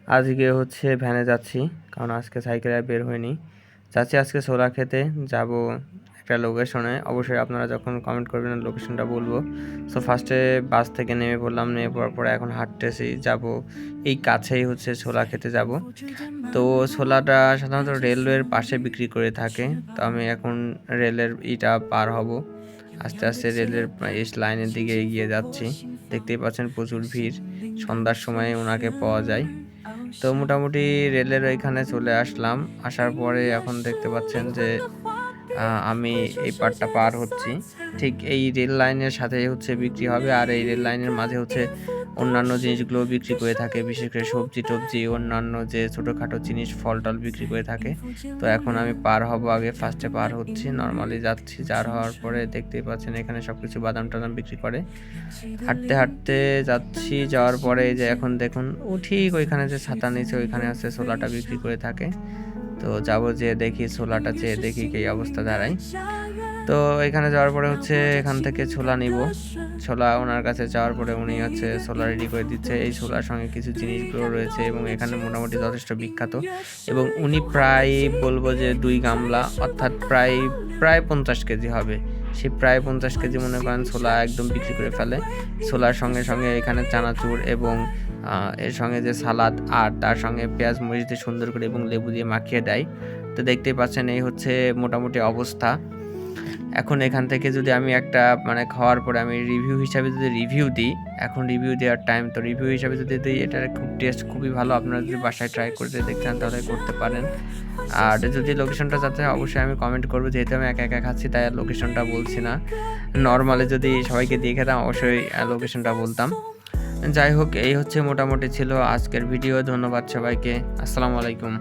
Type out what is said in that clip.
আজকে হচ্ছে ভ্যানে যাচ্ছি, কারণ আজকে সাইকেলে বের হয়নি। যাচ্ছি আজকে ছোলা খেতে, যাব একটা লোকেশনে। অবশ্যই আপনারা যখন কমেন্ট করবেন লোকেশনটা বলবো। সো ফার্স্টে বাস থেকে নেমে পড়লাম, নেমে পড়ার পরে এখন হাঁটতেছি, যাব এই কাছেই হচ্ছে ছোলা খেতে যাব। তো ছোলাটা সাধারণত রেলওয়ের পাশে বিক্রি করে থাকে। তো আমি এখন রেলের পার হব, আস্তে আস্তে রেলের লাইনের দিকে এগিয়ে যাচ্ছি। দেখতেই পাচ্ছেন প্রচুর ভিড়, সন্ধ্যার সময় ওনাকে পাওয়া যায়। তো মোটামুটি রেলের ওইখানে চলে আসলাম। আসার পরে এখন দেখতে পাচ্ছেন যে আমি এই পার্টটা পার হচ্ছি। ঠিক এই রেল লাইনের সাথেই হচ্ছে বিক্রি হবে, আর এই রেল লাইনের মাঝে হচ্ছে অন্যান্য জিনিসগুলো বিক্রি করে থাকে, বিশেষ করে সবজি টবজি, অন্যান্য যে ছোটোখাটো জিনিস ফল টল বিক্রি করে থাকে। তো এখন আমি পার হব, আগে ফার্স্টে পার হচ্ছি, নর্মালি যাচ্ছি। হওয়ার পরে দেখতেই পাচ্ছেন এখানে সব কিছু বাদাম টাদাম বিক্রি করে। হাঁটতে হাঁটতে যাচ্ছি, যাওয়ার পরে যে এখন দেখুন ঠিক ওইখানে যে ছাতা নিচে ওইখানে হচ্ছে ছোলাটা বিক্রি করে থাকে। তো যাবো, যে দেখি ছোলাটা, চেয়ে দেখি কি অবস্থা দাঁড়ায়। তো এখানে যাওয়ার পরে হচ্ছে এখান থেকে ছোলা নিব। ছোলা ওনার কাছে যাওয়ার পরে উনি হচ্ছে ছোলা রেডি করে দিচ্ছে। এই ছোলার সঙ্গে কিছু জিনিসগুলো রয়েছে এবং এখানে মোটামুটি যথেষ্ট বিখ্যাত। এবং উনি প্রায় বলবো যে 2 গামলা, অর্থাৎ প্রায় প্রায় 50 কেজি হবে। সে প্রায় 50 কেজি মনে করেন ছোলা একদম বিক্রি করে ফেলে। ছোলার সঙ্গে সঙ্গে এখানে চানাচুর এবং এর সঙ্গে যে সালাদ, আর তার সঙ্গে পেঁয়াজ মরিচ দিয়ে সুন্দর করে এবং লেবু দিয়ে মাখিয়ে দেয়। তো দেখতেই পাচ্ছেন এই হচ্ছে মোটামুটি অবস্থা। এখন এখান থেকে যদি আমি একটা খাওয়ার পরে আমি রিভিউ হিসাবে যদি রিভিউ দিই, এখন রিভিউ দেওয়ার টাইম। তো রিভিউ হিসাবে যদি দিই, এটার টেস্ট খুবই ভালো। আপনারা যদি বাসায় ট্রাই করতে দেখতেন তাহলে করতে পারেন। আর যদি লোকেশনটা যাতে অবশ্যই আমি কমেন্ট করবো, যেহেতু আমি একা একা খাচ্ছি তাই আর লোকেশনটা বলছি না। নর্মালি যদি সবাইকে দিয়ে খেতাম অবশ্যই লোকেশনটা বলতাম। যাই হোক, এই হচ্ছে মোটামুটি ছিল আজকের ভিডিও। ধন্যবাদ সবাইকে। আসসালামু আলাইকুম।